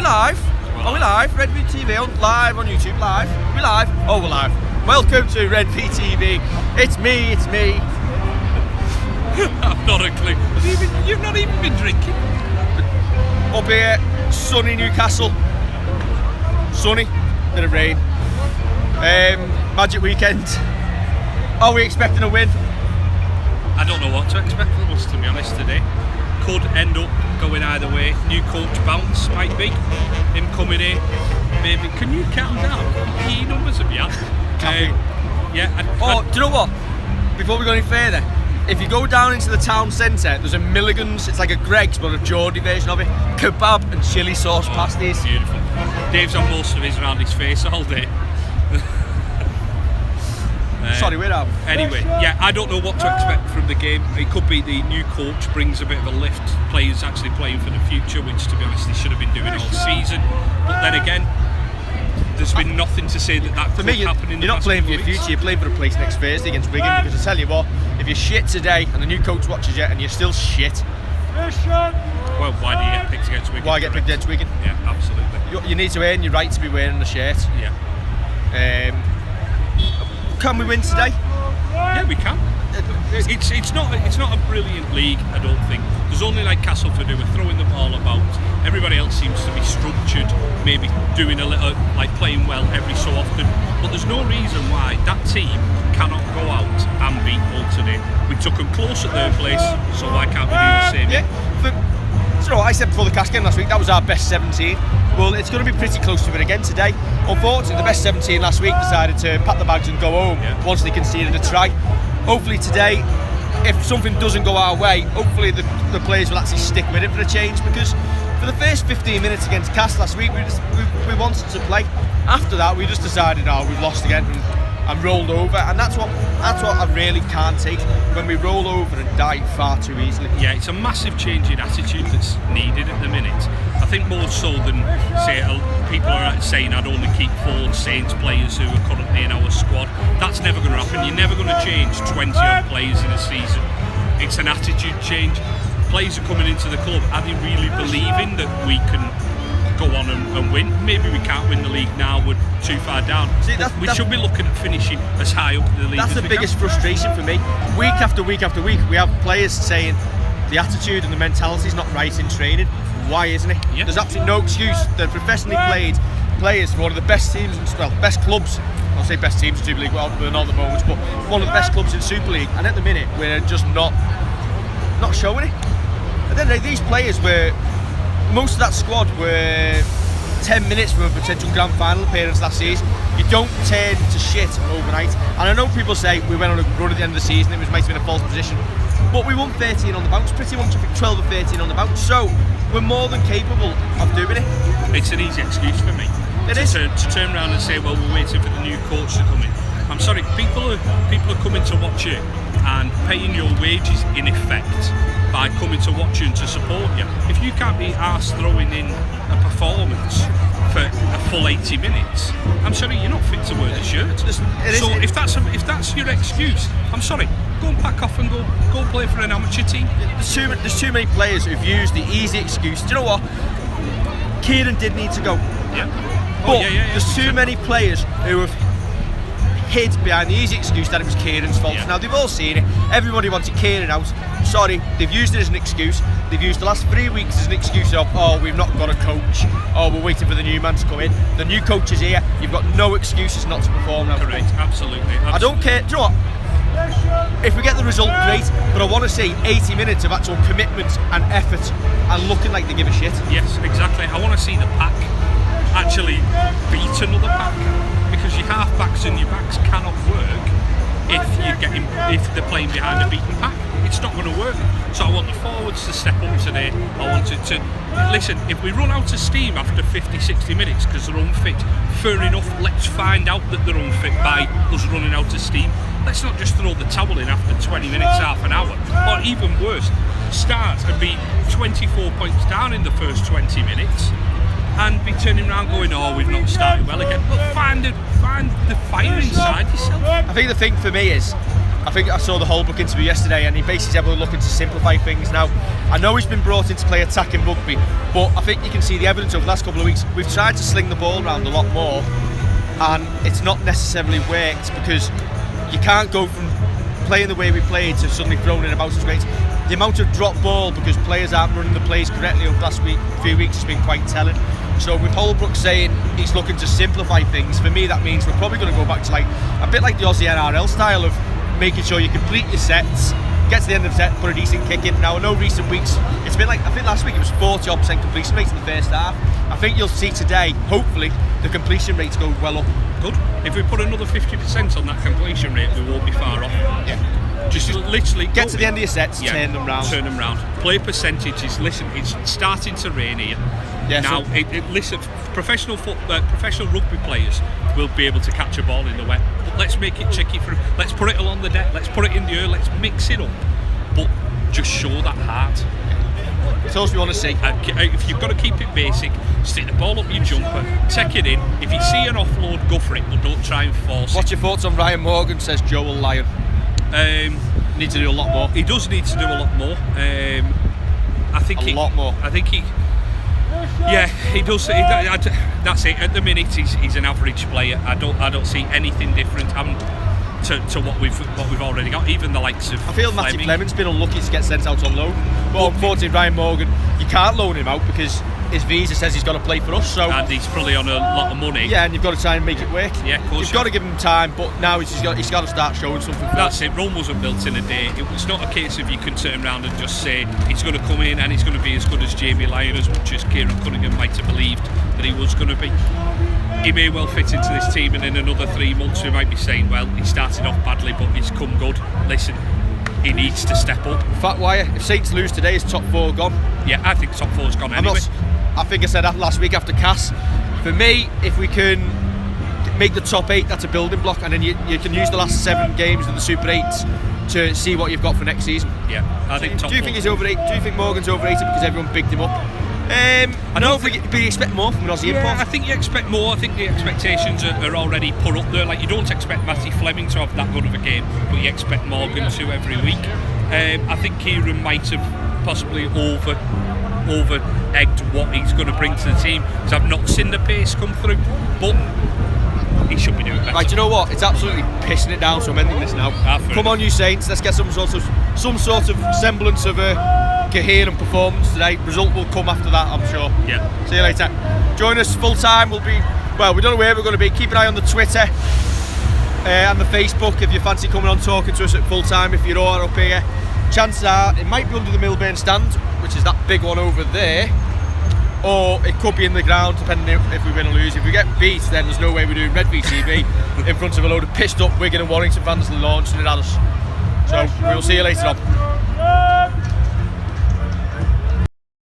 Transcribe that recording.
live? Are we live? Red VTV live on YouTube, live? Are we live? Oh, we're live. Welcome to Red VTV. It's me. I've not a clue. You've not even been drinking? Up here, sunny Newcastle. Sunny, bit of rain. Magic weekend. Are we expecting a win? I don't know what to expect from us, to be honest, today. Could end up going either way. New coach bounce might be. Him coming in, maybe. Can you calm down? What key numbers have you had? Do you know what? Before we go any further, if you go down into the town centre, there's a Milligan's. It's like a Greg's, but a Geordie version of it. Kebab and chilli sauce pasties. Beautiful. Dave's on most of his around his face all day. Sorry, we're out. Anyway, I don't know what to expect from the game. It could be the new coach brings a bit of a lift. Players actually playing for the future, which, to be honest, they should have been doing all season. But then again, there's been nothing to say that for could me, happen in the you're not past playing for couple your of weeks. future. You're playing for a place next Thursday against Wigan. Because I tell you what, if you're shit today and the new coach watches you and you're still shit, Well, why do you get picked against Wigan? why get picked against Wigan? Yeah, absolutely. You need to earn your right to be wearing the shirt. Yeah. Can we win today? Yeah, we can. It's not a brilliant league, I don't think. There's only like Castleford who are throwing the ball about. Everybody else seems to be structured, maybe doing a little, like playing well every so often. But there's no reason why that team cannot go out and beat Hull today. We took them close at their place, so why can't we do the same? So I said before the Cast game last week, that was our best 17. Well, it's going to be pretty close to it again today. Unfortunately, the best 17 last week decided to pack the bags and go home once they conceded a try. Hopefully today, if something doesn't go our way, hopefully the players will actually stick with it for a change, because for the first 15 minutes against Cast last week, we wanted to play. After that, we just decided, we've lost again and rolled over, and that's what I really can't take, when we roll over and die far too easily. Yeah, it's a massive change in attitude that's needed at the minute. I think more so than, say, people are saying I'd only keep 4 Saints players who are currently in our squad. That's never going to happen. You're never going to change 20 odd players in a season. It's an attitude change. Players are coming into the club. Are they really believing that we can go on and win? Maybe we can't win the league now, we're too far down. We should be looking at finishing as high up in the league as we can. That's the biggest frustration for me. Week after week after week, we have players saying the attitude and the mentality is not right in training. Why isn't it? Yeah. There's absolutely no excuse. They're professionally played players for one of the best teams, best clubs. I'll say best teams in Super League, well, they're not at the moment, but one of the best clubs in Super League. And at the minute, we're just not showing it. And then these players were, most of that squad were 10 minutes from a potential grand final appearance last season. You don't turn to shit overnight. And I know people say we went on a run at the end of the season, it might have been a false position, but we won 13 on the bounce, pretty much, I think 12 or 13 on the bounce, so we're more than capable of doing it. It's an easy excuse for me. It is. To turn around and say, well, we're waiting for the new coach to come in. I'm sorry, people are coming to watch you and paying your wages in effect by coming to watch you and to support you. If you can't be arsed throwing in a performance for a full 80 minutes, I'm sorry, you're not fit to wear the shirt. If that's your excuse, I'm sorry, go and pack off and go play for an amateur team. There's too many players who've used the easy excuse. Do you know what? Kieran did need to go. Yeah. There's too many players who have hid behind the easy excuse that it was Kieran's fault. Yeah. Now they've all seen it. Everybody wanted Kieran out. Sorry, they've used it as an excuse. They've used the last 3 weeks as an excuse of, we've not got a coach. We're waiting for the new man to come in. The new coach is here. You've got no excuses not to perform now. Correct, absolutely. I don't care. Do you know what? If we get the result, great, but I want to see 80 minutes of actual commitment and effort and looking like they give a shit. Yes, exactly. I want to see the pack actually beat another pack, because your half backs and your backs cannot work if they're playing behind a beaten pack. It's not going to work. So I want the forwards to step up today. I want it to listen. If we run out of steam after 50-60 minutes because they're unfit, fair enough, let's find out that they're unfit by us running out of steam. Let's not just throw the towel in after 20 minutes, half an hour, or even worse, start and be 24 points down in the first 20 minutes and be turning around going, we've not started well again. But find the fire inside yourself. I think the thing for me is, I think I saw the Holbrook interview yesterday, and he basically said we're looking to simplify things now. I know he's been brought in to play attacking rugby, but I think you can see the evidence over the last couple of weeks. We've tried to sling the ball around a lot more, and it's not necessarily worked because you can't go from playing the way we played to suddenly throwing in about some rates. The amount of drop ball because players aren't running the plays correctly over the last few weeks has been quite telling. So with Holbrook saying he's looking to simplify things, for me that means we're probably going to go back to like a bit like the Aussie NRL style of making sure you complete your sets, get to the end of the set, put a decent kick in. Now I know recent weeks it's been like, I think last week it was 40% completion rate in the first half. I think you'll see today, hopefully, the completion rates go well up. Good. If we put another 50% on that completion rate, we won't be far off. Yeah. Just literally get to the end of your sets, turn them round. Turn them round. Play percentages. Listen, it's starting to rain here. Yeah, now, listen, professional rugby players will be able to catch a ball in the wet. But let's make it tricky for them. Let's put it along the deck. Let's put it in the air. Let's mix it up. But just show that heart. It's all we want to see. If you've got to keep it basic, stick the ball up your jumper, take it in. If you see an offload, go for it, but don't try and force it. What's your thoughts on Ryan Morgan, says Joel Lyon? Need to do a lot more. He does need to do a lot more. I think a lot more. I think he. Yeah, he does. That's it. At the minute, he's an average player. I don't see anything different to what we've already got. Even the likes of. I feel Matty Fleming's been unlucky to get sent out on loan, but unfortunately Ryan Morgan, you can't loan him out because his visa says he's got to play for us. So and he's probably on a lot of money. Yeah, and you've got to try and make it work. Yeah, of course. You've got to give him time, but now he's got to start showing something. That's it. Rome wasn't built in a day. It's not a case of you can turn around and just say he's going to come in and he's going to be as good as Jamie Lyon, as much as Kieran Cunningham might have believed that he was going to be. He may well fit into this team, and in another 3 months we might be saying, well, he started off badly but he's come good. Listen, he needs to step up. Fat wire, if Saints lose today, is top 4 gone? Yeah, I think top 4's gone anyway. I think I said that last week after Cass. For me, if we can make the top 8, that's a building block, and then you can use the last 7 games of the Super 8s to see what you've got for next season. Yeah, I think top 4. Do you think he's overrated? Do you think Morgan's overrated because everyone bigged him up? I don't think, but you expect more from an Aussie import. I think you expect more. I think the expectations are already put up there. Like, you don't expect Matty Fleming to have that good of a game, but you expect Morgan to every week. I think Kieran might have possibly over-egged what he's going to bring to the team, because I've not seen the pace come through, but he should be doing better. Right, do you know what? It's absolutely pissing it down, so I'm ending this now. Come on, you Saints, let's get some sort of semblance of a coherent performance today. Result will come after that, I'm sure. Yeah. See you later. Join us full time. We don't know where we're going to be. Keep an eye on the Twitter and the Facebook if you fancy coming on talking to us at full time. If you're all up here, chances are it might be under the Millburn stand, which is that big one over there, or it could be in the ground, depending if we win or lose. If we get beat, then there's no way we're doing Red VTV in front of a load of pissed up Wigan and Warrington fans launching it at us. So we'll see you later on.